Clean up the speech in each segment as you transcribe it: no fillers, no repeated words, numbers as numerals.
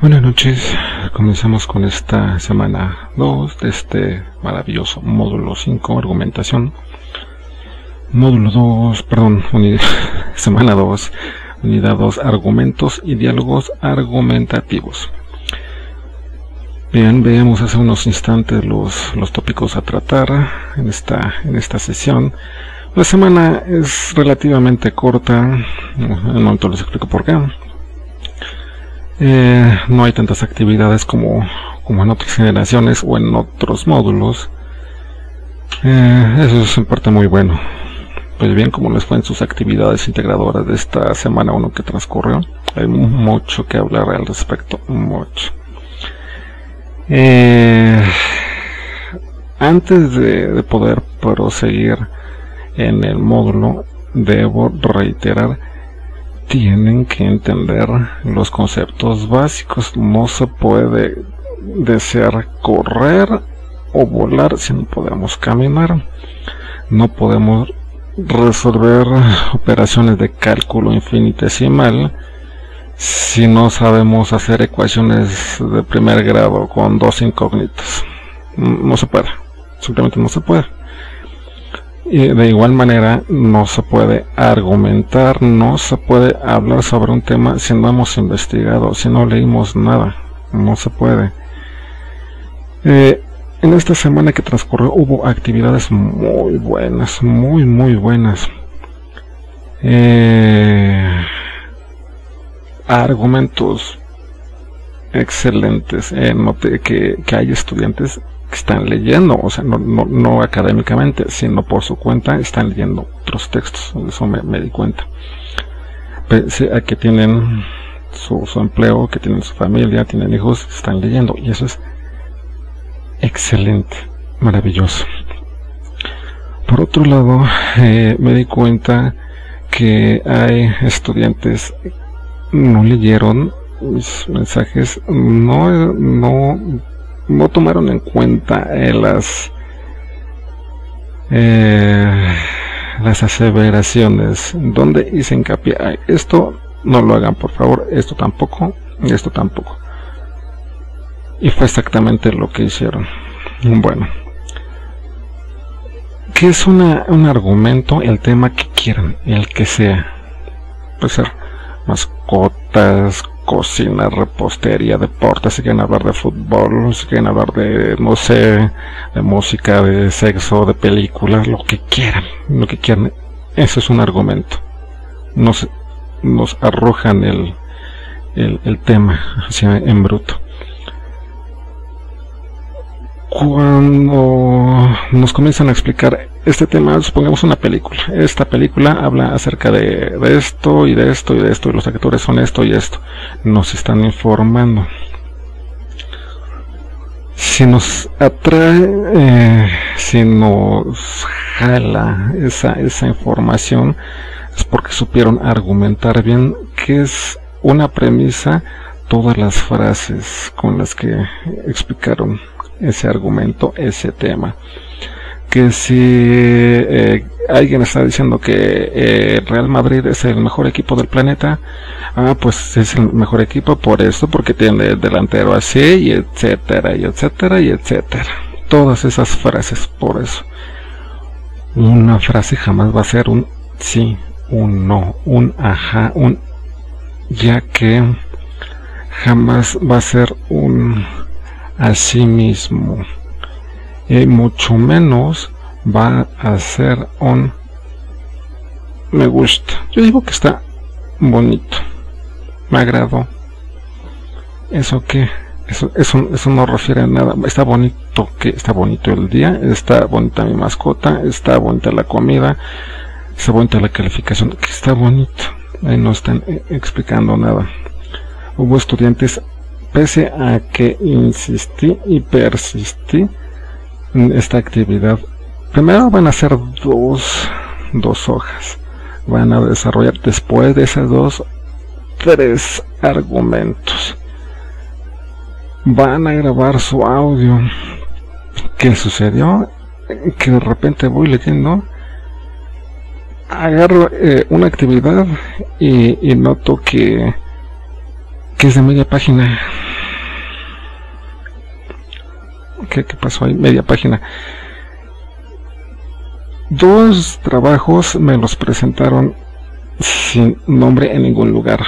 Buenas noches, comenzamos con esta semana 2 de este maravilloso módulo 5, argumentación. Módulo 2, perdón, semana 2, unidad 2, argumentos y diálogos argumentativos. Bien, veamos hace unos instantes los tópicos a tratar en esta sesión. La semana es relativamente corta, en un momento les explico por qué. No hay tantas actividades como en otras generaciones o en otros módulos. Eso es en parte muy bueno. Pues bien, como les fue en sus actividades integradoras de esta semana 1 que transcurrió, hay mucho que hablar al respecto, mucho. Antes de poder proseguir en el módulo, debo reiterar: tienen que entender los conceptos básicos. No se puede desear correr o volar si no podemos caminar. No podemos resolver operaciones de cálculo infinitesimal si no sabemos hacer ecuaciones de primer grado con dos incógnitas. No se puede, simplemente no se puede. Y de igual manera no se puede argumentar, no se puede hablar sobre un tema si no hemos investigado, si no leímos nada. No se puede. En esta semana que transcurrió hubo actividades muy buenas, muy buenas. Argumentos excelentes. Noté que hay estudiantes que están leyendo, o sea, no académicamente, sino por su cuenta, están leyendo otros textos. Eso me di cuenta. Pese a que tienen su empleo, que tienen su familia, tienen hijos, están leyendo, y eso es excelente, maravilloso. Por otro lado, me di cuenta que hay estudiantes no leyeron mis mensajes, no tomaron en cuenta las aseveraciones donde hice hincapié: esto no lo hagan, por favor, esto tampoco, esto tampoco. Y fue exactamente lo que hicieron. Bueno, ¿qué es un argumento? El tema que quieran, el que sea. Puede ser mascotas, cocina, repostería, deportes, si quieren hablar de fútbol, si quieren hablar de, no sé, de música, de sexo, de películas, lo que quieran, eso es un argumento. Nos arrojan el tema así en bruto. Cuando nos comienzan a explicar este tema, supongamos una película. Esta película habla acerca de esto y de esto y de esto, y los actores son esto y esto. Nos están informando. Si nos atrae, si nos jala esa información, es porque supieron argumentar bien, que es una premisa, todas las frases con las que explicaron ese argumento, ese tema. Que si alguien está diciendo que Real Madrid es el mejor equipo del planeta, pues es el mejor equipo por esto, porque tiene el delantero así, y etcétera, y etcétera, y etcétera. Todas esas frases, por eso. Una frase jamás va a ser un sí, un no, un ajá, un ya que. Jamás va a ser un así mismo. Y mucho menos va a ser un me gusta. Yo digo que está bonito, me agradó. ¿Eso qué? Eso no refiere a nada. Está bonito, que está bonito el día, está bonita mi mascota, está bonita la comida, está bonita la calificación, que está bonito. Ahí no están explicando nada. Hubo estudiantes, pese a que insistí y persistí en esta actividad, primero van a hacer dos hojas, van a desarrollar después de esas dos 3 argumentos, van a grabar su audio. ¿Qué sucedió? Que de repente voy leyendo, agarro una actividad y noto que es de media página. ¿Qué pasó ahí? Media página. 2 trabajos me los presentaron sin nombre en ningún lugar.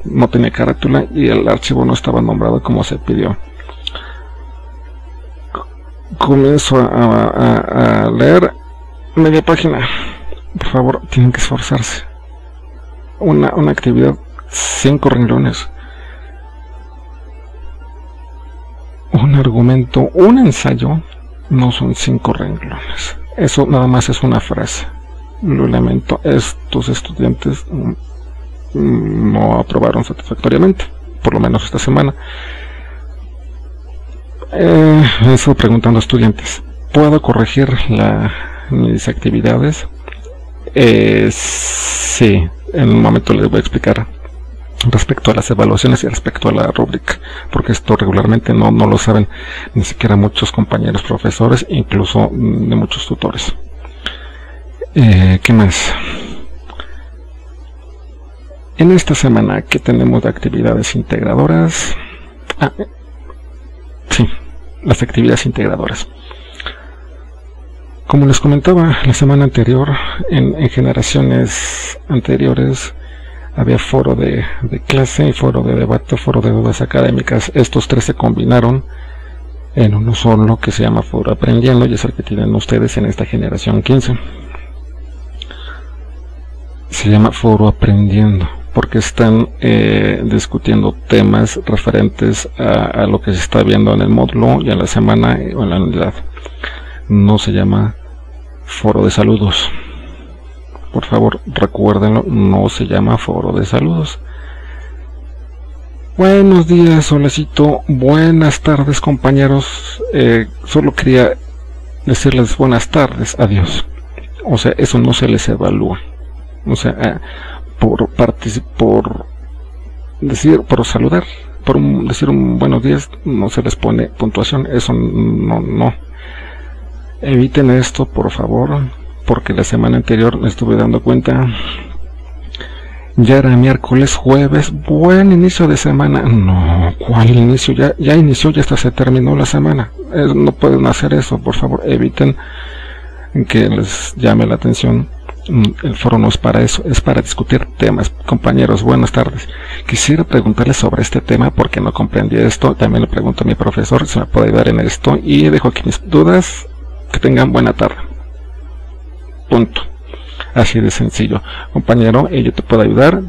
No tenía carátula y el archivo no estaba nombrado como se pidió. Comienzo a leer media página. Por favor, tienen que esforzarse. Una actividad, 5 renglones. Un argumento, un ensayo, no son 5 renglones. Eso nada más es una frase. Lo lamento, estos estudiantes no aprobaron satisfactoriamente, por lo menos esta semana. Estoy preguntando a estudiantes, ¿puedo corregir mis actividades? Sí, en un momento les voy a explicar respecto a las evaluaciones y respecto a la rúbrica, porque esto regularmente no lo saben ni siquiera muchos compañeros profesores, incluso de muchos tutores. ¿Qué más? En esta semana, ¿qué tenemos de actividades integradoras? Sí, las actividades integradoras. Como les comentaba la semana anterior, en generaciones anteriores había foro de clase, foro de debate, foro de dudas académicas. Estos 3 se combinaron en uno solo que se llama Foro Aprendiendo, y es el que tienen ustedes en esta generación 15. Se llama Foro Aprendiendo porque están discutiendo temas referentes a lo que se está viendo en el módulo y en la semana o en la unidad. No se llama Foro de Saludos. Por favor, recuérdenlo, no se llama Foro de Saludos. Buenos días, Solecito. Buenas tardes, compañeros. Solo quería decirles buenas tardes. Adiós. O sea, eso no se les evalúa. O sea, por saludar, decir un buenos días, no se les pone puntuación. Eso no. Eviten esto, por favor, porque la semana anterior me estuve dando cuenta. Ya era miércoles, jueves, buen inicio de semana. No, ¿cuál inicio? Ya inició, ya hasta se terminó la semana. No pueden hacer eso, por favor, eviten que les llame la atención. El foro no es para eso, es para discutir temas. Compañeros, buenas tardes. Quisiera preguntarles sobre este tema porque no comprendí esto. También le pregunto a mi profesor si me puede ayudar en esto y dejo aquí mis dudas. Que tengan buena tarde. Punto. Así de sencillo. Compañero, yo te puedo ayudar.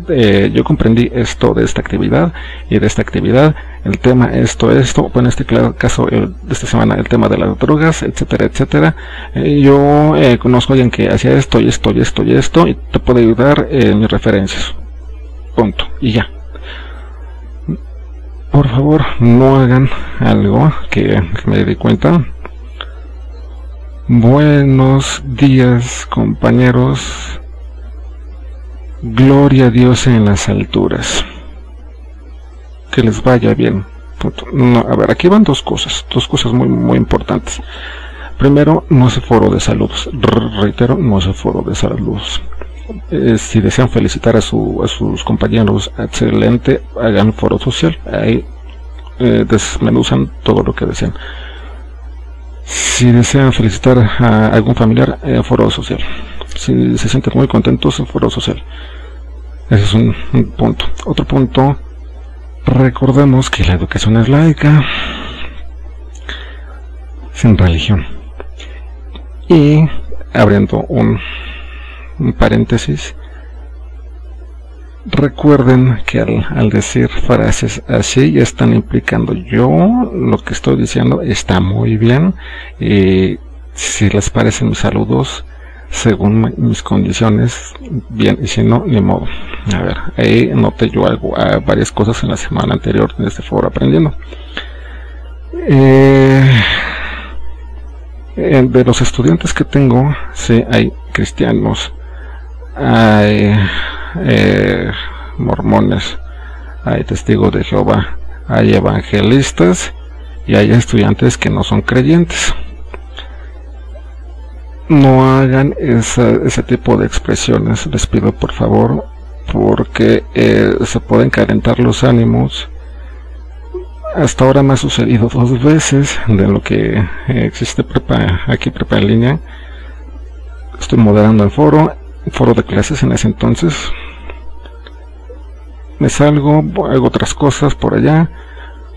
Yo comprendí esto de esta actividad y de esta actividad. El tema esto. Bueno, en este caso de esta semana el tema de las drogas, etcétera, etcétera. Yo conozco a alguien que hacía esto y esto y esto y esto y te puedo ayudar en mis referencias. Punto. Y ya. Por favor, no hagan algo que me di cuenta. Buenos días, compañeros. Gloria a Dios en las alturas. Que les vaya bien. No, a ver, aquí van dos cosas muy importantes. Primero, no es foro de saludos. Reitero, no es foro de saludos. Si desean felicitar a sus compañeros, excelente, hagan foro social. Ahí desmenuzan todo lo que desean. Si desean felicitar a algún familiar, foro social. Si se sienten muy contentos, foro social. Ese es un punto. Otro punto, recordemos que la educación es laica, sin religión. Y, abriendo un paréntesis, recuerden que al decir frases así ya están implicando yo lo que estoy diciendo está muy bien, y si les parecen mis saludos según mis condiciones, bien, y si no, ni modo. A ver, ahí noté yo varias cosas en la semana anterior de este foro aprendiendo. De los estudiantes que tengo, sí, hay cristianos, hay mormones, hay testigos de Jehová, hay evangelistas y hay estudiantes que no son creyentes. No hagan ese tipo de expresiones, les pido por favor, porque se pueden calentar los ánimos hasta ahora me ha sucedido 2 veces de lo que existe prepa en línea. Estoy moderando el foro de clases en ese entonces. Me salgo, hago otras cosas por allá.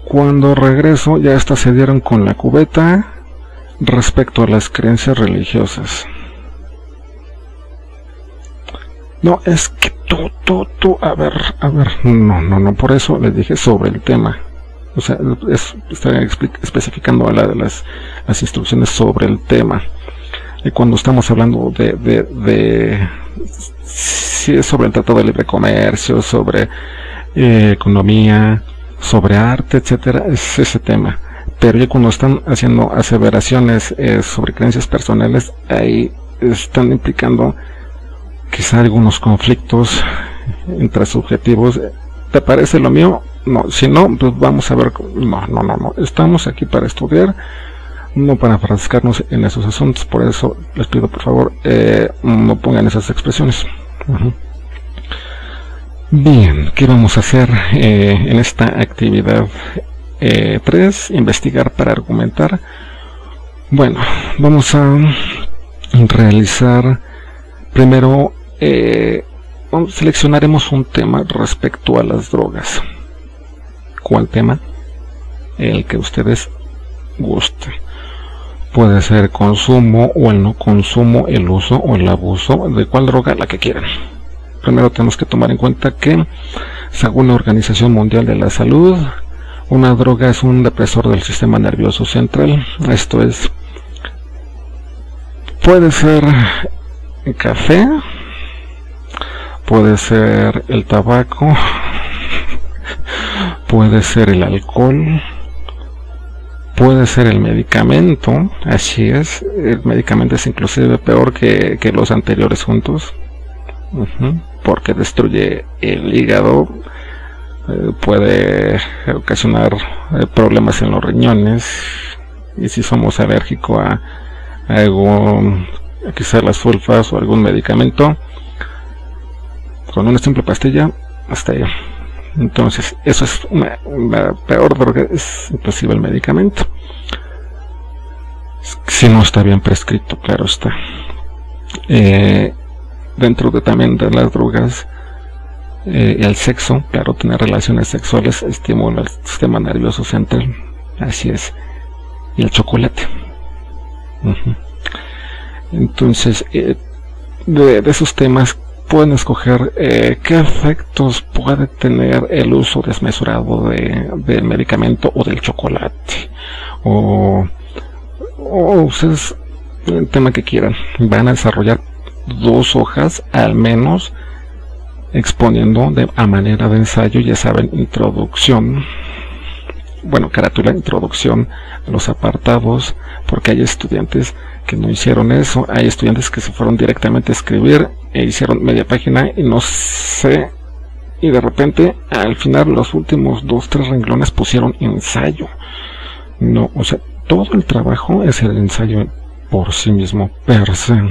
Cuando regreso ya hasta se dieron con la cubeta respecto a las creencias religiosas. No, es que tú, a ver, no, por eso les dije sobre el tema. O sea, está especificando las instrucciones sobre el tema. Y cuando estamos hablando si es sobre el Tratado de Libre Comercio, sobre economía, sobre arte, etcétera, es ese tema. Pero ya cuando están haciendo aseveraciones sobre creencias personales, ahí están implicando quizá algunos conflictos entre subjetivos. ¿Te parece lo mío? No, si no, pues vamos a ver. No, estamos aquí para estudiar, no para frascarnos en esos asuntos. Por eso les pido por favor no pongan esas expresiones. Bien, ¿qué vamos a hacer en esta actividad 3? Investigar para argumentar. Bueno, vamos a realizar primero, seleccionaremos un tema respecto a las drogas. ¿Cuál tema? El que ustedes gusten. Puede ser consumo o el no consumo, el uso o el abuso de cuál droga, la que quieran. Primero tenemos que tomar en cuenta que, según la Organización Mundial de la Salud, una droga es un depresor del sistema nervioso central. Esto es, puede ser el café, puede ser el tabaco, puede ser el alcohol, puede ser el medicamento. Así es, el medicamento es inclusive peor que los anteriores juntos, porque destruye el hígado, puede ocasionar problemas en los riñones, y si somos alérgicos a algo, quizá las sulfas o algún medicamento, con una simple pastilla hasta allá. Entonces eso es una peor droga, es inclusive el medicamento, si no está bien prescrito, claro está. Dentro también de las drogas, el sexo, claro, tener relaciones sexuales estimula el sistema nervioso central, así es, y el chocolate. Entonces, de esos temas pueden escoger qué efectos puede tener el uso desmesurado del medicamento o del chocolate, o ustedes, el tema que quieran. Van a desarrollar 2 hojas al menos exponiendo a manera de ensayo, ya saben, introducción, bueno, carátula, introducción, los apartados, porque hay estudiantes que no hicieron eso, hay estudiantes que se fueron directamente a escribir e hicieron media página y no sé, y de repente al final los últimos 2-3 renglones pusieron ensayo. No, o sea, todo el trabajo es el ensayo por sí mismo, per se.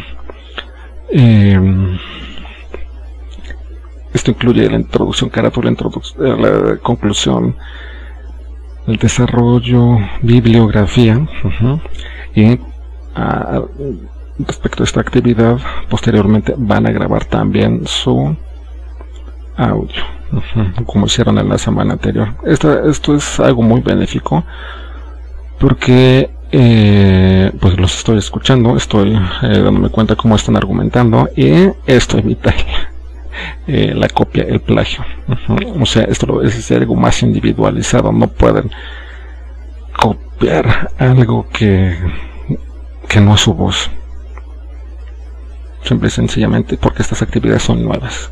Esto incluye la introducción, carátula, la conclusión, el desarrollo, bibliografía, y respecto a esta actividad, posteriormente van a grabar también su audio, como hicieron en la semana anterior. Esto es algo muy benéfico, porque pues los estoy escuchando, estoy dándome cuenta cómo están argumentando, y esto evita la copia, el plagio. O sea, esto es algo más individualizado. No pueden copiar algo que no es su voz, simple y sencillamente porque estas actividades son nuevas.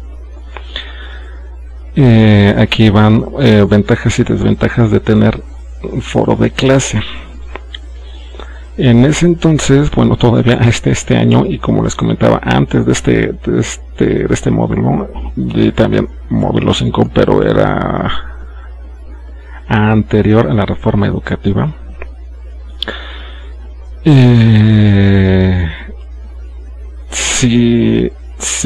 Aquí van ventajas y desventajas de tener un foro de clase. En ese entonces, bueno, todavía este año, y como les comentaba antes de este módulo, y también módulo 5, pero era anterior a la reforma educativa, si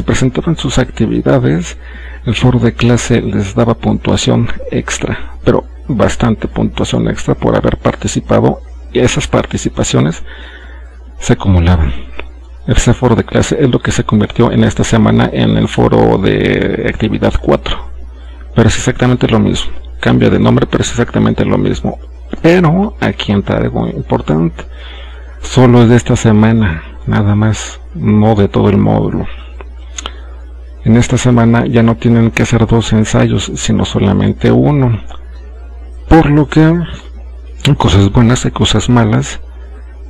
presentaban sus actividades, el foro de clase les daba puntuación extra, pero bastante puntuación extra por haber participado, y esas participaciones se acumulaban. Ese foro de clase es lo que se convirtió en esta semana en el foro de actividad 4, pero es exactamente lo mismo, cambia de nombre pero es exactamente lo mismo. Pero aquí entra algo importante, solo es de esta semana, nada más, no de todo el módulo. En esta semana ya no tienen que hacer 2 ensayos, sino solamente 1, por lo que hay cosas buenas, hay cosas malas.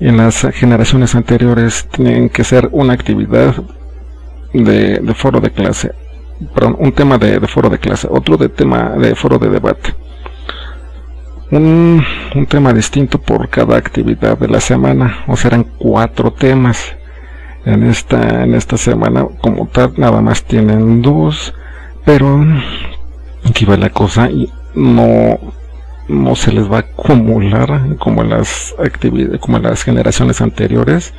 En las generaciones anteriores tienen que ser una actividad de foro de clase, perdón, un tema de foro de clase, otro de tema de foro de debate, un tema distinto por cada actividad de la semana, o sea, eran 4 temas. En esta semana como tal nada más tienen 2, pero aquí va la cosa, y no se les va a acumular como en las actividades, como en las generaciones anteriores,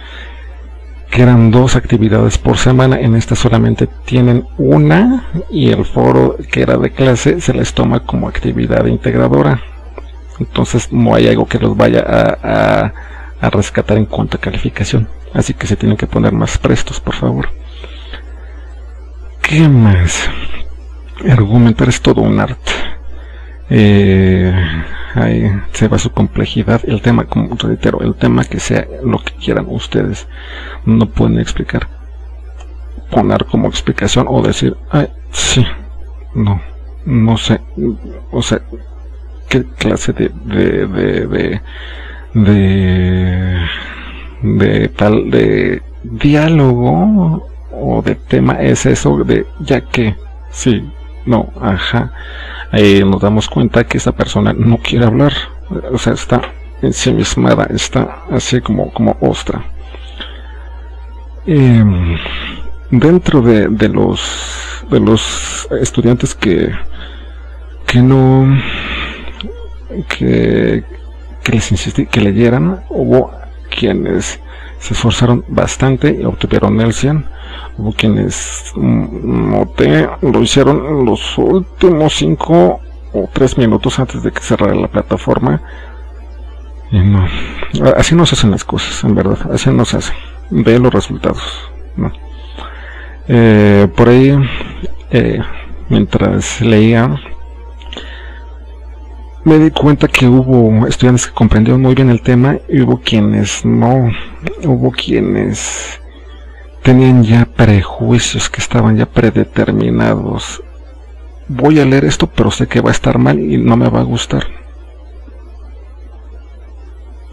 que eran 2 actividades por semana. En esta solamente tienen una, y el foro que era de clase se les toma como actividad integradora. Entonces no hay algo que los vaya a rescatar en cuanto a calificación, así que se tienen que poner más prestos, por favor. ¿Qué más? Argumentar es todo un arte. Ahí se va su complejidad. El tema, como reitero, el tema que sea lo que quieran ustedes, no pueden explicar, poner como explicación o decir, ay, sí, no sé, o sea, qué clase de diálogo o de tema es eso de ya que, sí, no, ajá. Nos damos cuenta que esa persona no quiere hablar, o sea, está ensimismada, está así como ostra. Dentro de los estudiantes que les insistí que leyeran, hubo quienes se esforzaron bastante y obtuvieron el 100. Hubo quienes noté lo hicieron en los últimos 5 o 3 minutos antes de que cerrara la plataforma, y no, así no se hacen las cosas, en verdad, así no se hacen. Ve los resultados, ¿no? Por ahí, mientras leía, me di cuenta que hubo estudiantes que comprendieron muy bien el tema y hubo quienes no, hubo quienes tenían ya prejuicios que estaban ya predeterminados. Voy a leer esto, pero sé que va a estar mal y no me va a gustar.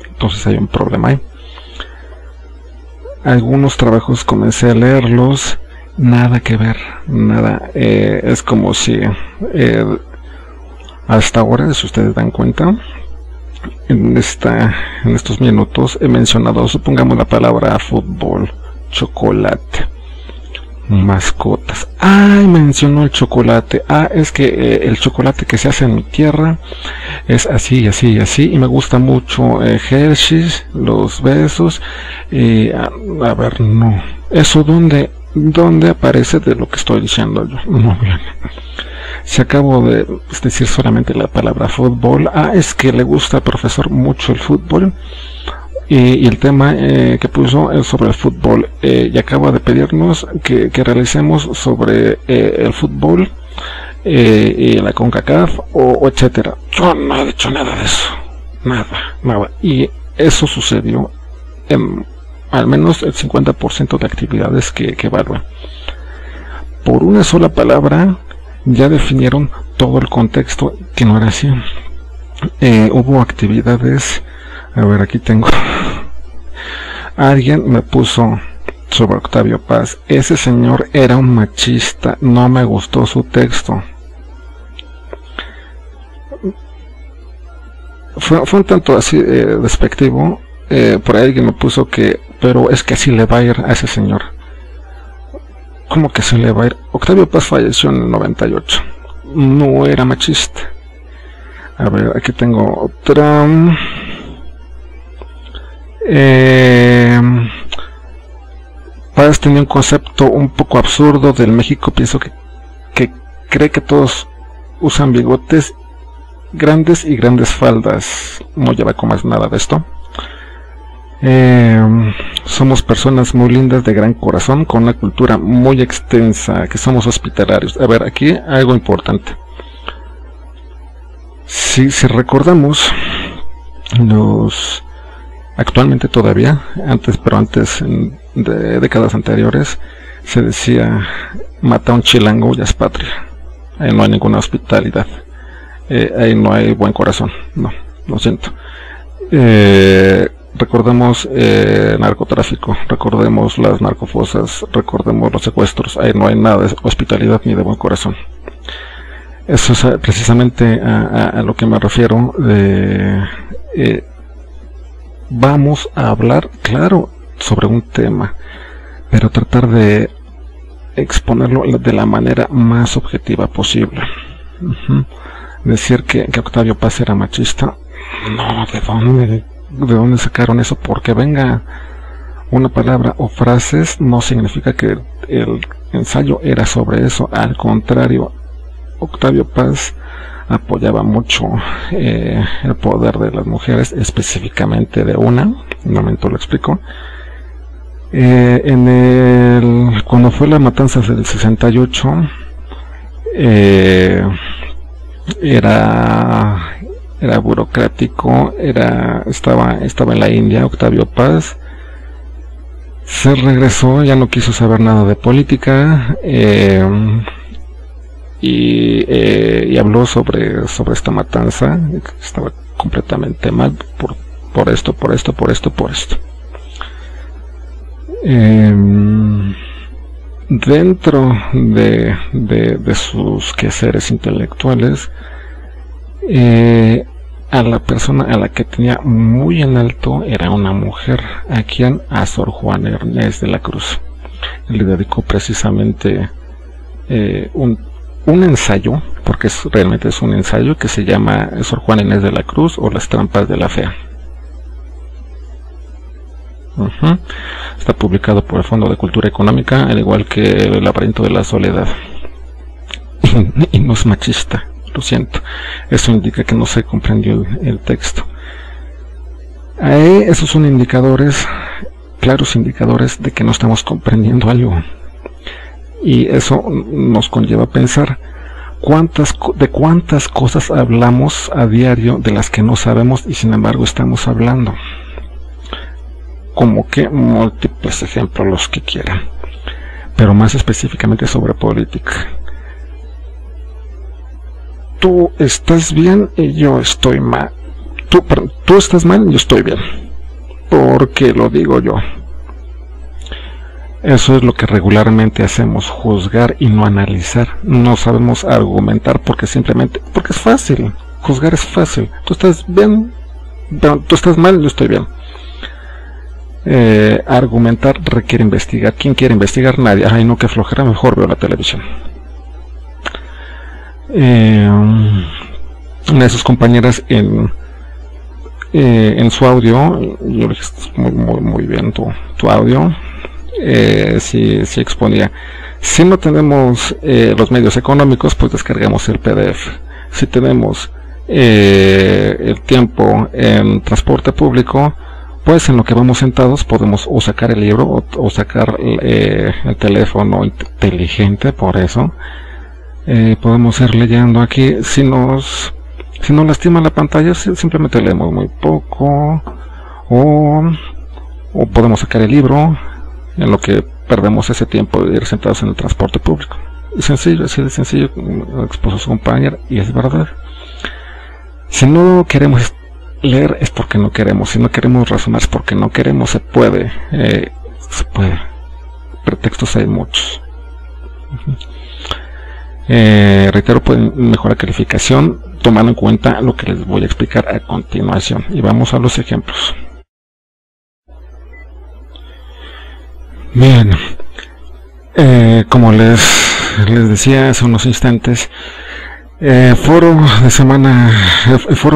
Entonces hay un problema ahí. Algunos trabajos comencé a leerlos, nada que ver, nada. Es como si hasta ahora, si ustedes dan cuenta, en estos minutos he mencionado, supongamos, la palabra fútbol, chocolate, mascotas. Ay, mencionó el chocolate. Es que el chocolate que se hace en mi tierra es así, así, así, y me gusta mucho Hershey's, los besos. A ver, no. ¿Eso dónde aparece de lo que estoy diciendo yo? No, bien. Si acabo de decir solamente la palabra fútbol, es que le gusta al profesor mucho el fútbol. Y el tema que puso es sobre el fútbol, y acaba de pedirnos que realicemos sobre el fútbol y la CONCACAF o etcétera. Yo no he dicho nada de eso, nada. Y eso sucedió en al menos el 50% de actividades que evalúan. Por una sola palabra ya definieron todo el contexto, que no era así. Hubo actividades. A ver, aquí tengo. Alguien me puso sobre Octavio Paz. Ese señor era un machista. No me gustó su texto. Fue un tanto así despectivo. Por ahí alguien me puso que, pero es que así le va a ir a ese señor. ¿Cómo que se le va a ir? Octavio Paz falleció en el 98. No era machista. A ver, aquí tengo otra. Paz tenía un concepto un poco absurdo del México. Pienso que cree que todos usan bigotes grandes y grandes faldas. No lleva comas nada de esto. Somos personas muy lindas, de gran corazón, con una cultura muy extensa, que somos hospitalarios. A ver, aquí algo importante. Si recordamos, actualmente todavía, pero antes, de décadas anteriores, se decía: mata a un chilango, ya es patria. Ahí no hay ninguna hospitalidad. Ahí no hay buen corazón. No, lo siento. Recordemos narcotráfico, recordemos las narcofosas, recordemos los secuestros. Ahí no hay nada de hospitalidad ni de buen corazón. Eso es precisamente a lo que me refiero. Vamos a hablar, claro, sobre un tema, pero tratar de exponerlo de la manera más objetiva posible. Decir que Octavio Paz era machista, no, ¿de dónde sacaron eso? Porque venga una palabra o frases no significa que el ensayo era sobre eso. Al contrario, Octavio Paz apoyaba mucho el poder de las mujeres, específicamente de una. Un momento lo explico. Cuando fue la matanza del 68, era burocrático, estaba en la India. Octavio Paz se regresó, ya no quiso saber nada de política, y habló sobre esta matanza, que estaba completamente mal por esto. Dentro de sus quehaceres intelectuales, a la persona a la que tenía muy en alto era una mujer, a Sor Juana Inés de la Cruz. Le dedicó precisamente un ensayo, porque realmente es un ensayo, que se llama Sor Juana Inés de la Cruz o las trampas de la fea. Está publicado por el Fondo de Cultura Económica, al igual que El laberinto de la soledad. Y no es machista, lo siento. Eso indica que no se comprendió el texto. Esos son indicadores, claros indicadores, de que no estamos comprendiendo algo. Y eso nos conlleva a pensar de cuántas cosas hablamos a diario, de las que no sabemos y sin embargo estamos hablando. Como que múltiples ejemplos, los que quieran, pero más específicamente sobre política. Tú estás bien y yo estoy mal. Tú estás mal y yo estoy bien, porque lo digo yo. Eso es lo que regularmente hacemos: juzgar y no analizar. No sabemos argumentar porque es fácil. Juzgar es fácil. Tú estás bien, pero tú estás mal y yo estoy bien. Argumentar requiere investigar. ¿Quién quiere investigar? Nadie. Ay, no, que flojera, mejor veo la televisión. Una de sus compañeras en su audio, yo le dije: muy bien tu audio. Sí exponía: si no tenemos los medios económicos, pues descargamos el PDF. Si tenemos el tiempo en transporte público, pues en lo que vamos sentados podemos o sacar el libro o sacar el teléfono inteligente. Por eso podemos ir leyendo aquí. Si nos lastima la pantalla, simplemente leemos muy poco, o podemos sacar el libro, en lo que perdemos ese tiempo de ir sentados en el transporte público. Es sencillo, así de sencillo, expuso su compañera, y es verdad. Si no queremos leer es porque no queremos, si no queremos razonar es porque no queremos. Se puede. Pretextos hay muchos. Reitero, pueden mejorar calificación tomando en cuenta lo que les voy a explicar a continuación, y vamos a los ejemplos. Bien, como les decía hace unos instantes, foro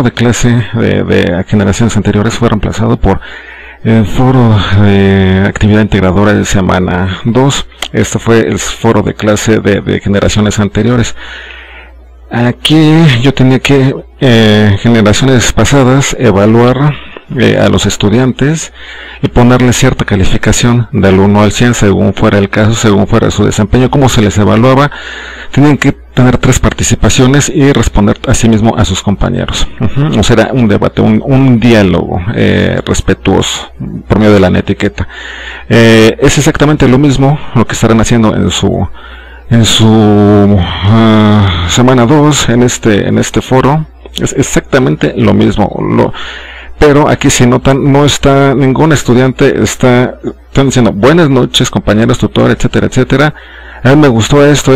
de clase de generaciones anteriores fue reemplazado por el foro de actividad integradora de semana 2. Este fue el foro de clase de generaciones anteriores. aquí yo tenía que, generaciones pasadas, evaluar a los estudiantes y ponerles cierta calificación del 1 al 100 según fuera el caso, según fuera su desempeño, cómo se les evaluaba. Tenían que tener 3 participaciones y responder a sí mismo a sus compañeros. O sea, era un debate, un diálogo respetuoso por medio de la etiqueta. Es exactamente lo mismo lo que estarán haciendo en su semana 2 en este foro. Es exactamente lo mismo. Pero aquí si notan, no está ningún estudiante están diciendo buenas noches compañeros, tutor, etcétera, etcétera. A mí me gustó esto.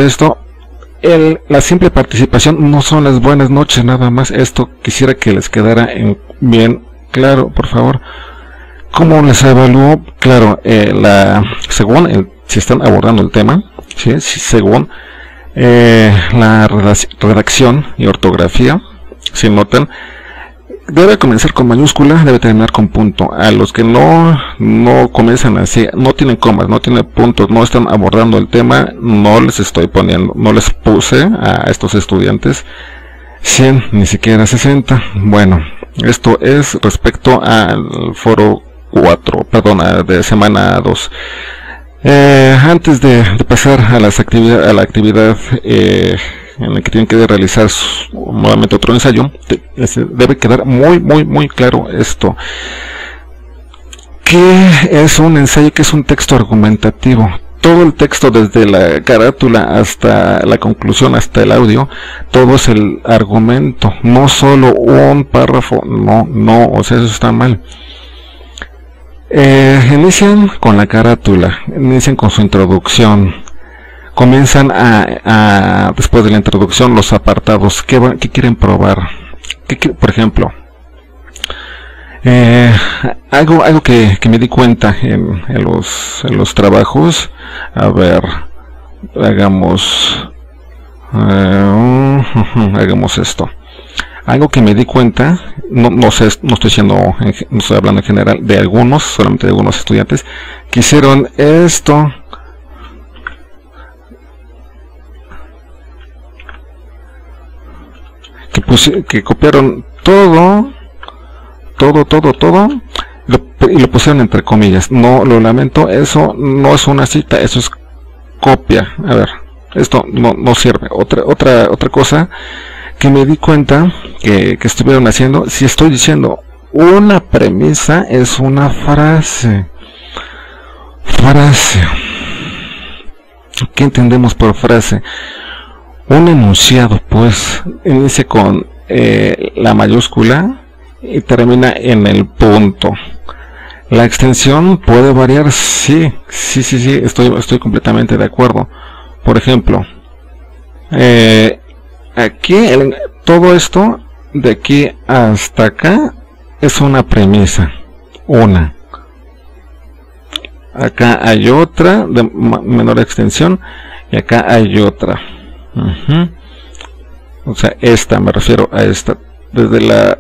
La simple participación no son las buenas noches nada más. Esto quisiera que les quedara bien claro, por favor. ¿Cómo les evalúo? Claro, según si están abordando el tema, ¿sí? Según la redacción y ortografía, si notan, debe comenzar con mayúscula, debe terminar con punto. A los que no comienzan así, no tienen comas, no tienen puntos, no están abordando el tema, no les puse a estos estudiantes 100, ni siquiera 60. Bueno, esto es respecto al foro 4, perdón, de semana 2. Antes de pasar a la actividad en el que tienen que realizar nuevamente otro ensayo, debe quedar muy claro esto. ¿Qué es un ensayo? ¿Qué es un texto argumentativo? Todo el texto, desde la carátula hasta la conclusión, hasta el audio, todo es el argumento, no solo un párrafo, no, o sea, eso está mal. Inician con la carátula, inician con su introducción. Comienzan después de la introducción, los apartados. ¿Qué quieren probar? Por ejemplo, algo que me di cuenta en los trabajos. A ver, hagamos esto. Algo que me di cuenta, no estoy hablando en general de algunos, solamente de algunos estudiantes, que hicieron esto. Que copiaron todo y lo pusieron entre comillas. No, lo lamento, eso no es una cita, eso es copia. A ver, esto no sirve. Otra cosa que me di cuenta que estuvieron haciendo, si estoy diciendo una premisa, es una frase. ¿Qué entendemos por frase? Un enunciado, pues, inicia con la mayúscula y termina en el punto. La extensión puede variar, sí, estoy completamente de acuerdo. Por ejemplo, aquí todo esto de aquí hasta acá es una premisa, una. Acá hay otra de menor extensión y acá hay otra. O sea, me refiero a esta, desde la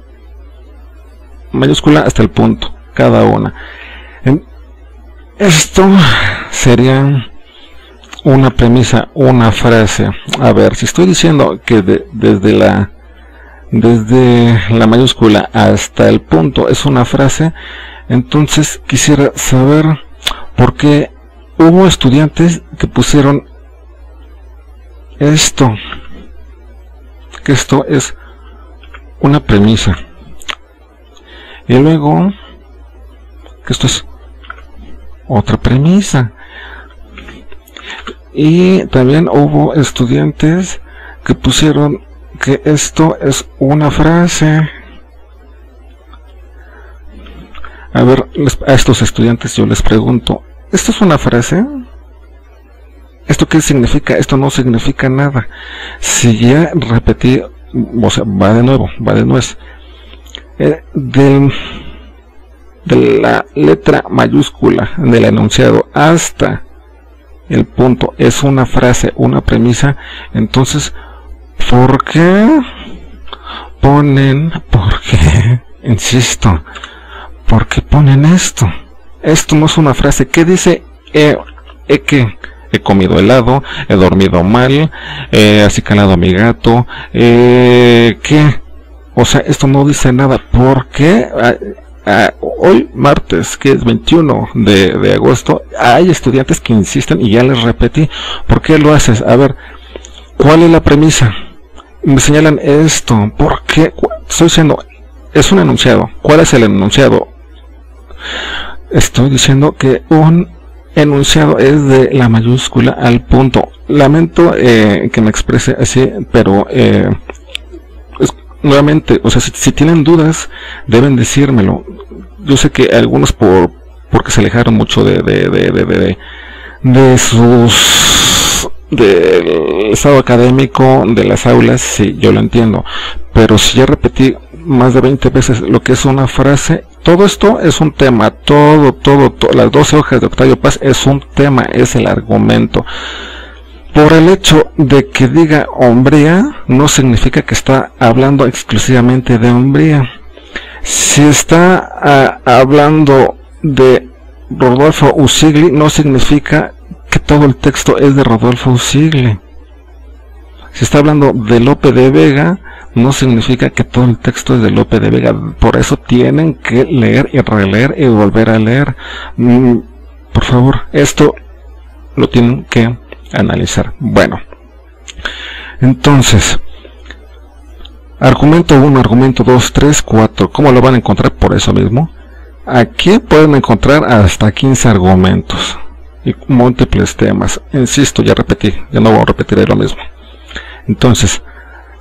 mayúscula hasta el punto, cada una. Esto sería una premisa, una frase. A ver, si estoy diciendo que desde la mayúscula hasta el punto es una frase, entonces quisiera saber por qué hubo estudiantes que pusieron esto, que esto es una premisa, y luego que esto es otra premisa, y también hubo estudiantes que pusieron que esto es una frase. A ver, a estos estudiantes yo les pregunto, ¿esto es una frase? ¿Esto qué significa? Esto no significa nada. Si ya repetí, o sea, va de nuez. De la letra mayúscula del enunciado hasta el punto es una frase, una premisa. Entonces, ¿por qué insisto, ¿por qué ponen esto? Esto no es una frase. ¿Qué dice? ¿Qué? he comido helado, he dormido mal, así calado a mi gato, ¿qué? O sea, esto no dice nada. ¿Por qué? Hoy martes, que es 21 de agosto, hay estudiantes que insisten, y ya les repetí, ¿por qué lo haces? A ver, ¿cuál es la premisa? Me señalan esto, ¿por qué? Estoy diciendo, es un enunciado. ¿Cuál es el enunciado? Estoy diciendo que un enunciado es de la mayúscula al punto. Lamento que me exprese así, pero nuevamente, o sea, si tienen dudas, deben decírmelo. Yo sé que algunos porque se alejaron mucho del estado académico, de las aulas, sí, yo lo entiendo. Pero si ya repetí más de 20 veces lo que es una frase, todo esto es un tema, todo, las 12 hojas de Octavio Paz es un tema, es el argumento. Por el hecho de que diga hombría, no significa que está hablando exclusivamente de hombría. Si está hablando de Rodolfo Usigli, no significa que todo el texto es de Rodolfo Usigli. Si está hablando de Lope de Vega, no significa que todo el texto es de Lope de Vega. Por eso tienen que leer y releer y volver a leer. Por favor, esto lo tienen que analizar. Bueno, entonces, argumento 1, argumento 2, 3, 4. ¿Cómo lo van a encontrar? Por eso mismo, aquí pueden encontrar hasta 15 argumentos y múltiples temas. Insisto, ya repetí, ya no voy a repetir ahí lo mismo. Entonces,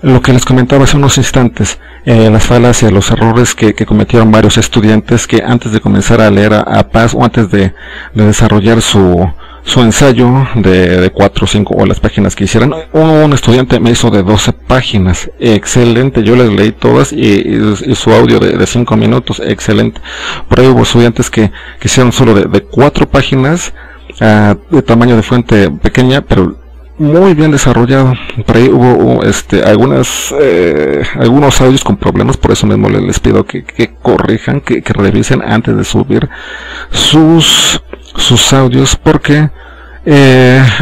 lo que les comentaba hace unos instantes, las falacias, los errores que cometieron varios estudiantes que antes de comenzar a leer a Paz, o antes de desarrollar su ensayo de 4 o 5 o las páginas que hicieran, un estudiante me hizo de 12 páginas, excelente, yo les leí todas y su audio de 5 minutos, excelente. Por ahí hubo estudiantes que hicieron solo de 4 páginas, de tamaño de fuente pequeña, pero muy bien desarrollado. Por ahí hubo algunos audios con problemas, por eso mismo les pido que corrijan, que revisen antes de subir sus audios, porque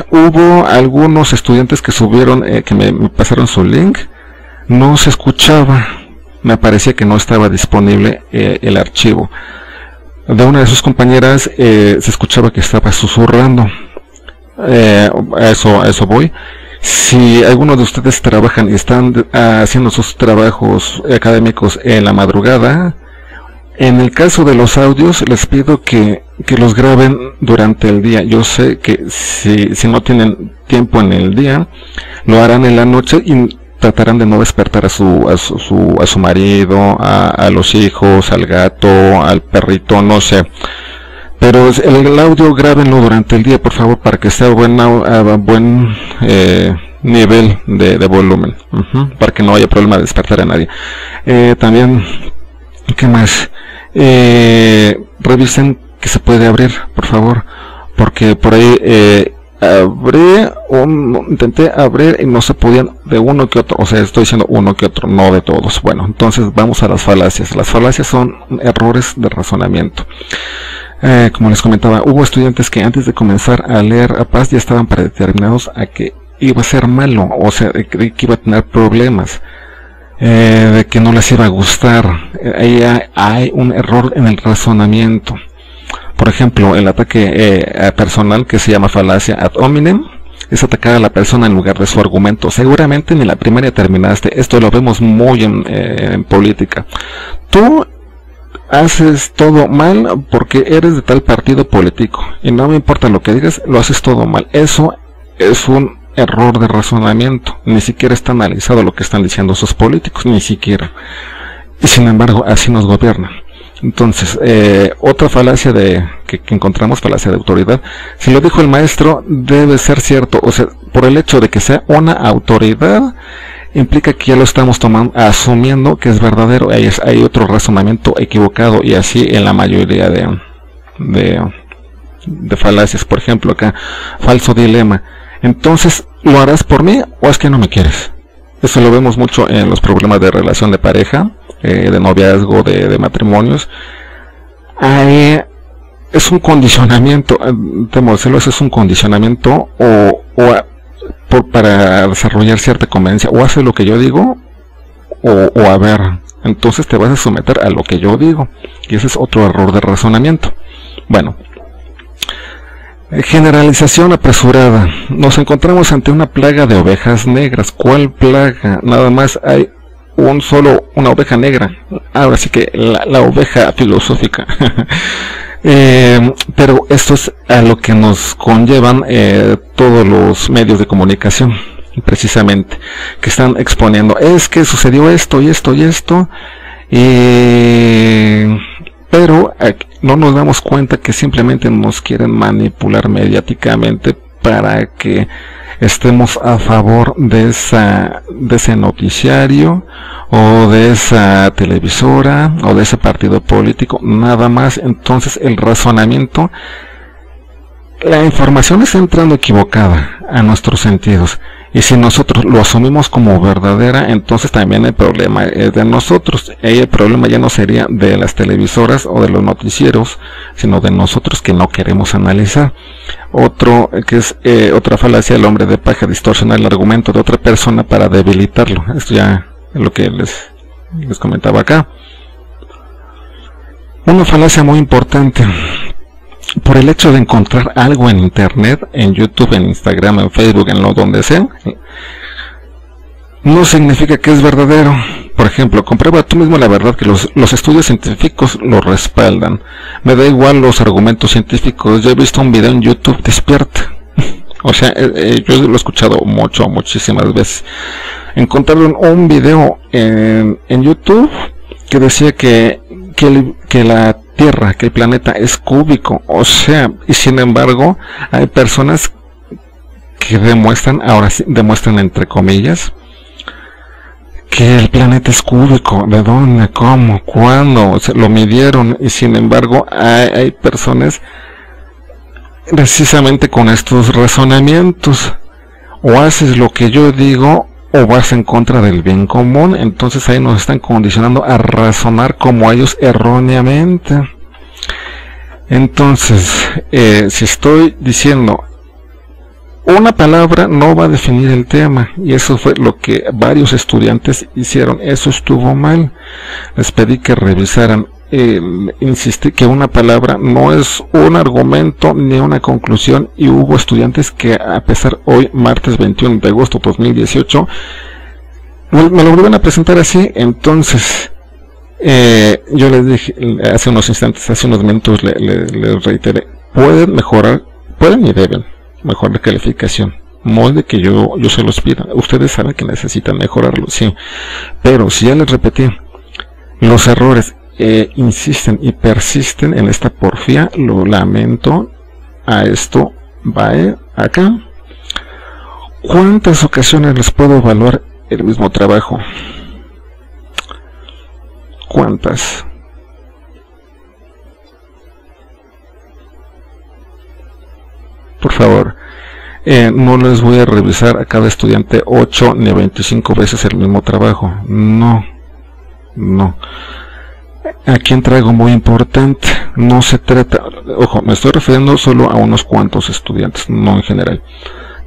hubo algunos estudiantes que subieron, que me pasaron su link, no se escuchaba, me parecía que no estaba disponible el archivo. De una de sus compañeras se escuchaba que estaba susurrando. A eso voy. Si algunos de ustedes trabajan y están haciendo sus trabajos académicos en la madrugada, en el caso de los audios les pido que los graben durante el día. Yo sé que si no tienen tiempo en el día, lo harán en la noche y tratarán de no despertar a su marido, a los hijos, al gato, al perrito, no sé. Pero el audio grábenlo durante el día, por favor, para que sea a buen nivel de volumen, para que no haya problema de despertar a nadie. También, ¿qué más? Revisen que se puede abrir, por favor, porque por ahí intenté abrir y no se podían, de uno que otro, o sea, estoy diciendo uno que otro, no de todos. Bueno, entonces vamos a las falacias. Las falacias son errores de razonamiento. Como les comentaba, hubo estudiantes que antes de comenzar a leer a Paz ya estaban predeterminados a que iba a ser malo, o sea, que iba a tener problemas, de que no les iba a gustar. Ahí hay un error en el razonamiento. Por ejemplo, el ataque personal, que se llama falacia ad hominem, es atacar a la persona en lugar de su argumento. Seguramente ni la primaria terminaste, esto lo vemos muy en política. Tú haces todo mal porque eres de tal partido político y no me importa lo que digas, lo haces todo mal. Eso es un error de razonamiento. Ni siquiera está analizado lo que están diciendo esos políticos, ni siquiera. Y sin embargo, así nos gobiernan. Entonces, otra falacia que encontramos, falacia de autoridad. Si lo dijo el maestro, debe ser cierto. O sea, por el hecho de que sea una autoridad, implica que ya lo estamos asumiendo que es verdadero. Hay otro razonamiento equivocado, y así en la mayoría de falacias. Por ejemplo, acá, falso dilema. Entonces, ¿lo harás por mí o es que no me quieres? Eso lo vemos mucho en los problemas de relación de pareja, de noviazgo, de matrimonios. Hay es un condicionamiento, temo decirlo, es un condicionamiento para desarrollar cierta conveniencia, o hace lo que yo digo, o a ver, entonces te vas a someter a lo que yo digo, y ese es otro error de razonamiento. Bueno, generalización apresurada. Nos encontramos ante una plaga de ovejas negras. ¿Cuál plaga? Nada más hay una oveja negra. Ahora sí que la oveja filosófica. Pero esto es a lo que nos conllevan todos los medios de comunicación, precisamente, que están exponiendo. Es que sucedió esto y esto y esto. Pero no nos damos cuenta que simplemente nos quieren manipular mediáticamente para que estemos a favor de ese noticiario o de esa televisora o de ese partido político, nada más. Entonces el razonamiento, la información está entrando equivocada a nuestros sentidos, y si nosotros lo asumimos como verdadera, entonces también el problema es de nosotros. El problema ya no sería de las televisoras o de los noticieros, sino de nosotros, que no queremos analizar. Otro, que es otra falacia, el hombre de paja, distorsionar el argumento de otra persona para debilitarlo. Esto ya es lo que les comentaba acá. Una falacia muy importante. Por el hecho de encontrar algo en internet, en YouTube, en Instagram, en Facebook, en donde sea, no significa que es verdadero. Por ejemplo, comprueba tú mismo la verdad, que los estudios científicos lo respaldan. Me da igual los argumentos científicos. Yo he visto un video en YouTube, despierta. O sea, yo lo he escuchado muchísimas veces. Encontraron un video en YouTube que decía que la Tierra, que el planeta es cúbico, o sea, y sin embargo hay personas que demuestran, ahora sí, demuestran entre comillas, que el planeta es cúbico. ¿De dónde? ¿Cómo? ¿Cuándo? Lo midieron, y sin embargo hay personas precisamente con estos razonamientos: o haces lo que yo digo o vas en contra del bien común. Entonces ahí nos están condicionando a razonar como ellos erróneamente. Entonces, si estoy diciendo una palabra, no va a definir el tema, y eso fue lo que varios estudiantes hicieron. Eso estuvo mal. Les pedí que revisaran. Insistí que una palabra no es un argumento ni una conclusión, y hubo estudiantes que, a pesar, hoy martes 21 de agosto 2018, me lo volvieron a presentar así. Entonces yo les dije hace unos instantes, hace unos minutos, les reiteré: pueden mejorar, pueden y deben mejorar la calificación. No es de que yo se los pida, ustedes saben que necesitan mejorarlo, sí, pero si ya les repetí, los errores insisten y persisten en esta porfía, lo lamento. A esto va acá. ¿Cuántas ocasiones les puedo evaluar el mismo trabajo? ¿Cuántas? Por favor, no les voy a revisar a cada estudiante 8 ni 25 veces el mismo trabajo. No. Aquí entra algo muy importante. No se trata, ojo, me estoy refiriendo solo a unos cuantos estudiantes, no en general.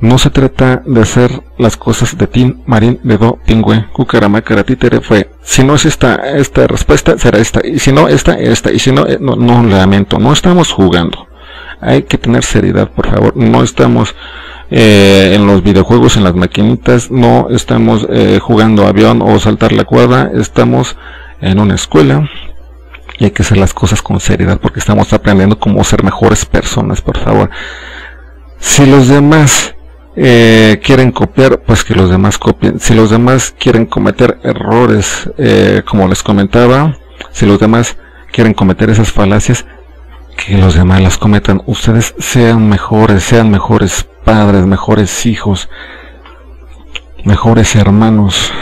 No se trata de hacer las cosas de tin, marín, de do, pingüe, cucaramacara, títere, fue. Si no es esta respuesta, será esta. Y si no, esta. Y si no, no, lamento. No estamos jugando. Hay que tener seriedad, por favor. No estamos en los videojuegos, en las maquinitas. No estamos jugando avión o saltar la cuerda. Estamos en una escuela, y hay que hacer las cosas con seriedad, porque estamos aprendiendo cómo ser mejores personas, por favor. Si los demás quieren copiar, pues que los demás copien. Si los demás quieren cometer errores, como les comentaba, si los demás quieren cometer esas falacias, que los demás las cometan. Ustedes sean mejores padres, mejores hijos, mejores hermanos,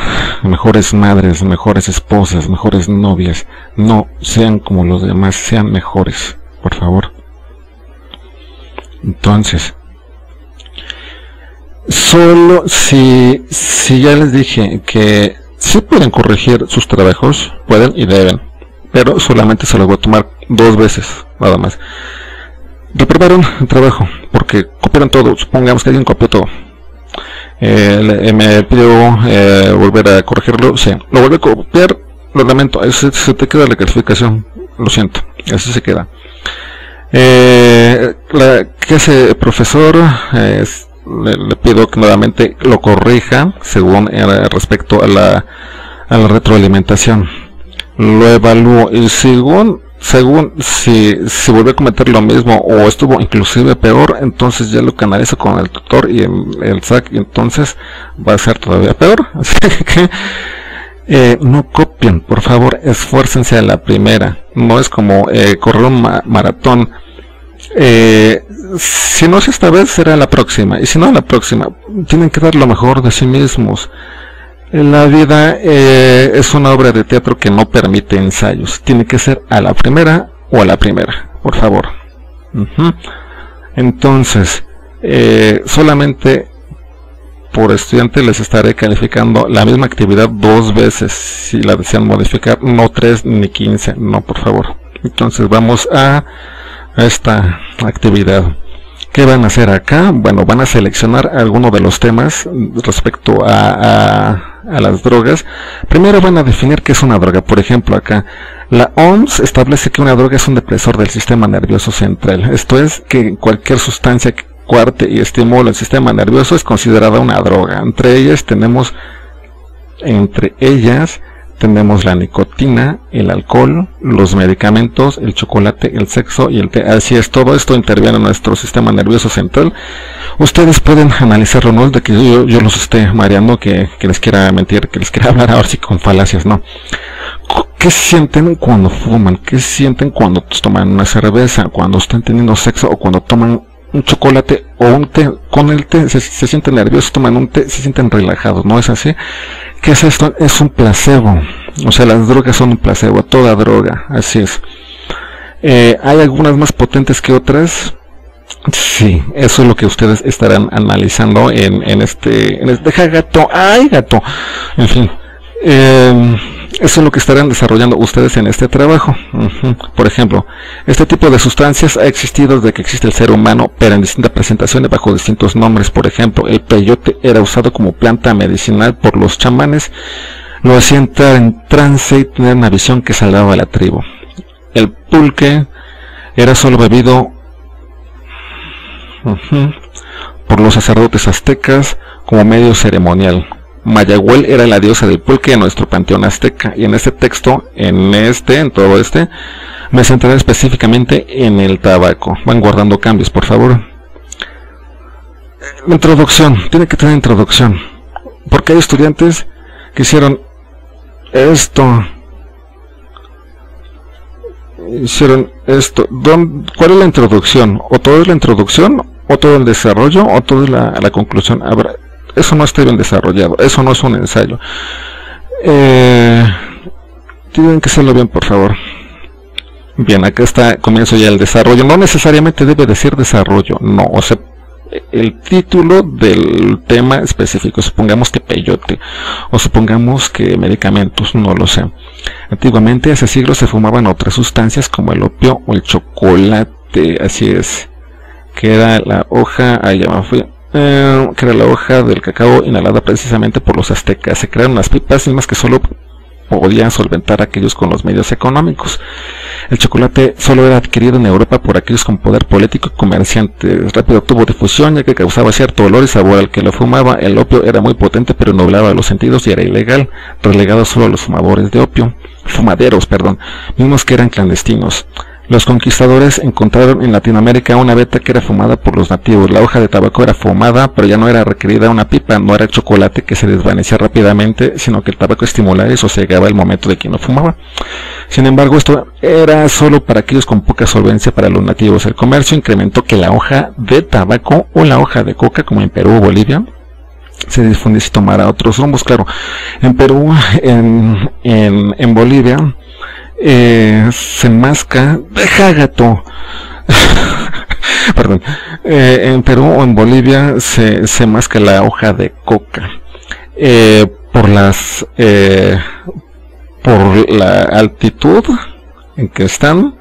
mejores madres, mejores esposas, mejores novias. No sean como los demás, sean mejores, por favor. Entonces, solo si ya les dije que sí pueden corregir sus trabajos, pueden y deben, pero solamente se los voy a tomar 2 veces, nada más. reprobaron el trabajo porque copiaron todo. Supongamos que alguien copió todo. Me pidió volver a corregirlo. Sí, lo volví a copiar. Lo lamento, se te queda la calificación. Lo siento, así se queda. ¿Qué hace el profesor? Le pido que nuevamente lo corrija según respecto a la retroalimentación. Lo evalúo y según si vuelve a cometer lo mismo o estuvo inclusive peor, entonces ya lo canalizo con el tutor y el SAC, y entonces va a ser todavía peor. Así que no copien, por favor, esfuércense a la primera. No es como correr un maratón. Si no es esta vez, será la próxima, y si no la próxima, tienen que dar lo mejor de sí mismos. La vida es una obra de teatro que no permite ensayos. Tiene que ser a la primera o a la primera, por favor. Entonces, solamente por estudiante les estaré calificando la misma actividad 2 veces si la desean modificar, no 3 ni 15, no, por favor. Entonces vamos a esta actividad. ¿Qué van a hacer acá? Bueno, van a seleccionar algunos de los temas respecto a las drogas. Primero van a definir qué es una droga. Por ejemplo, acá la OMS establece que una droga es un depresor del sistema nervioso central. Esto es que cualquier sustancia que coarte y estimule el sistema nervioso es considerada una droga. Entre ellas tenemos la nicotina, el alcohol, los medicamentos, el chocolate, el sexo y el té. Así es, todo esto interviene en nuestro sistema nervioso central. Ustedes pueden analizarlo, no es de que yo los esté mareando, que les quiera mentir, que les quiera hablar ahora sí con falacias, no. ¿Qué sienten cuando fuman? ¿Qué sienten cuando toman una cerveza? Cuando están teniendo sexo o cuando toman un chocolate o un té? Con el té se sienten nerviosos, toman un té, se sienten relajados, ¿no es así? ¿Qué es esto? Es un placebo. O sea, las drogas son un placebo, toda droga, así es. ¿Hay algunas más potentes que otras? Sí, eso es lo que ustedes estarán analizando en este deja gato, ¡ay gato! En fin, eso es lo que estarán desarrollando ustedes en este trabajo. Por ejemplo, este tipo de sustancias ha existido desde que existe el ser humano, pero en distintas presentaciones bajo distintos nombres. Por ejemplo, el peyote era usado como planta medicinal por los chamanes, lo hacía entrar en trance y tener una visión que salvaba a la tribu. El pulque era solo bebido por los sacerdotes aztecas como medio ceremonial. Mayahuel era la diosa del pulque en nuestro panteón azteca, y en este texto, en todo este, me centraré específicamente en el tabaco. Van guardando cambios, por favor. La introducción, tiene que tener introducción, porque hay estudiantes que hicieron esto. ¿Cuál es la introducción? ¿O todo es la introducción? ¿O todo el desarrollo? ¿O todo es la conclusión? Eso no está bien desarrollado, eso no es un ensayo. Tienen que hacerlo bien, por favor. Bien, acá comienzo ya el desarrollo. No necesariamente debe decir desarrollo, no, o sea, el título del tema específico, supongamos que peyote, o supongamos que medicamentos, no lo sé. Antiguamente, hace siglos, se fumaban otras sustancias como el opio o el chocolate, así es, que era la hoja, que era la hoja del cacao inhalada precisamente por los aztecas. Se crearon las pipas mismas que solo podían solventar aquellos con los medios económicos. El chocolate solo era adquirido en Europa por aquellos con poder político y comerciantes. Rápido tuvo difusión ya que causaba cierto olor y sabor al que lo fumaba. El opio era muy potente pero nublaba los sentidos y era ilegal, relegado solo a los fumadores de opio, mismos que eran clandestinos. Los conquistadores encontraron en Latinoamérica una beta que era fumada por los nativos. La hoja de tabaco era fumada, pero ya no era requerida una pipa, no era el chocolate que se desvanecía rápidamente, sino que el tabaco estimulaba y sosegaba el momento de quien lo fumaba. Sin embargo, esto era solo para aquellos con poca solvencia para los nativos. El comercio incrementó que la hoja de tabaco o la hoja de coca, como en Perú o Bolivia, se difundiese y tomara otros rumbos. Claro, en Perú, en Bolivia, se enmasca, deja gato. Perdón. En Perú o en Bolivia se enmasca la hoja de coca por la altitud en que están.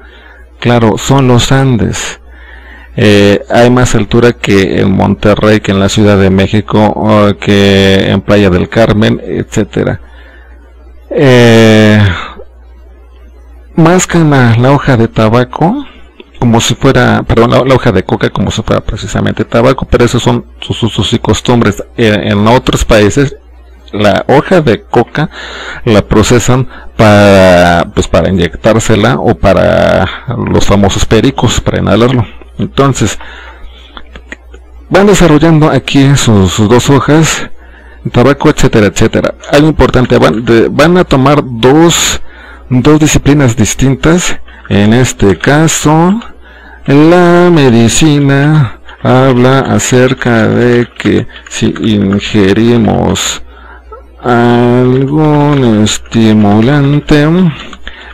Claro, son los Andes. hay más altura que en Monterrey, que en la Ciudad de México, o que en Playa del Carmen, etcétera. Mascan la hoja de tabaco como si fuera, perdón, la hoja de coca como si fuera precisamente tabaco, pero esos son sus usos y costumbres. En otros países la hoja de coca la procesan para inyectársela, o para los famosos pericos, para inhalarlo. Entonces van desarrollando aquí sus dos hojas, tabaco, etcétera, etcétera. Algo importante, van a tomar dos disciplinas distintas. En este caso, la medicina habla acerca de que si ingerimos algún estimulante,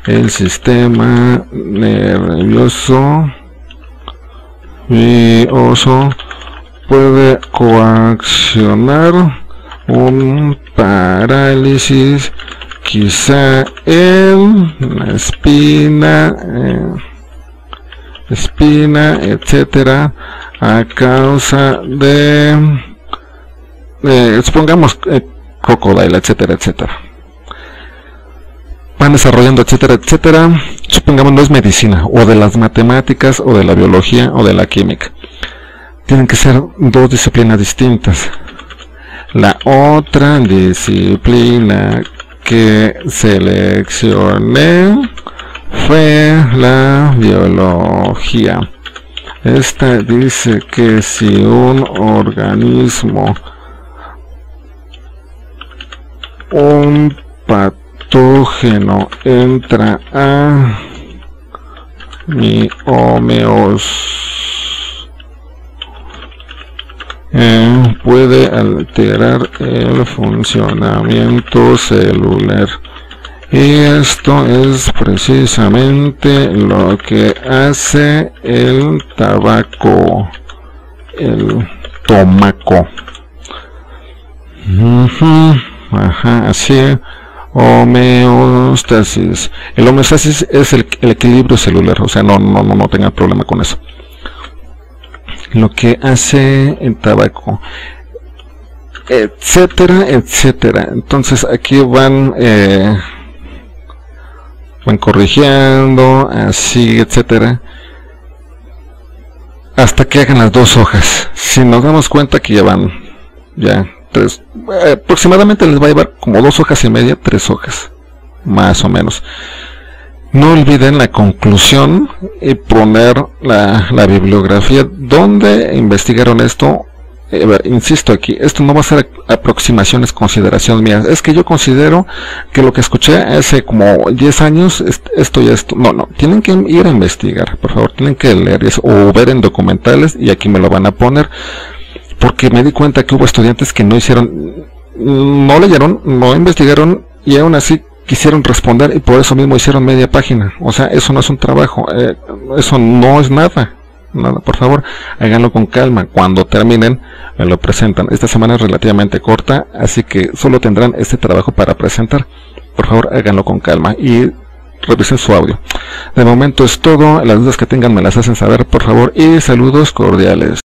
el sistema nervioso puede coaccionar un parálisis, quizá en la espina, etcétera, a causa de supongamos crocodile, etcétera, etcétera. Van desarrollando, etcétera, etcétera. Supongamos no es medicina, o de las matemáticas, o de la biología, o de la química. Tienen que ser dos disciplinas distintas. La otra disciplina que seleccioné fue la biología. Esta dice que si un organismo, un patógeno, entra a mi puede alterar el funcionamiento celular, y esto es precisamente lo que hace el tabaco, el tomaco. Así. Homeostasis. El homeostasis es el equilibrio celular, o sea, no tenga problema con eso. Lo que hace el tabaco, etcétera, etcétera. Entonces aquí van corrigiendo, así, etcétera, hasta que hagan las dos hojas. Si nos damos cuenta que llevan ya tres, aproximadamente les va a llevar como 2 hojas y media, 3 hojas, más o menos. No olviden la conclusión y poner la bibliografía donde investigaron esto. Insisto aquí, esto no va a ser aproximaciones, consideraciones mías. Es que yo considero que lo que escuché hace como 10 años, esto y esto. No, tienen que ir a investigar, por favor, tienen que leer eso, o ver en documentales, y aquí me lo van a poner. Porque me di cuenta que hubo estudiantes que no leyeron, no investigaron, y aún así quisieron responder, y por eso mismo hicieron media página. O sea, eso no es un trabajo, eso no es nada, por favor, háganlo con calma. Cuando terminen, me lo presentan. Esta semana es relativamente corta, así que solo tendrán este trabajo para presentar. Por favor, háganlo con calma y revisen su audio. De momento es todo. Las dudas que tengan me las hacen saber, por favor, y saludos cordiales.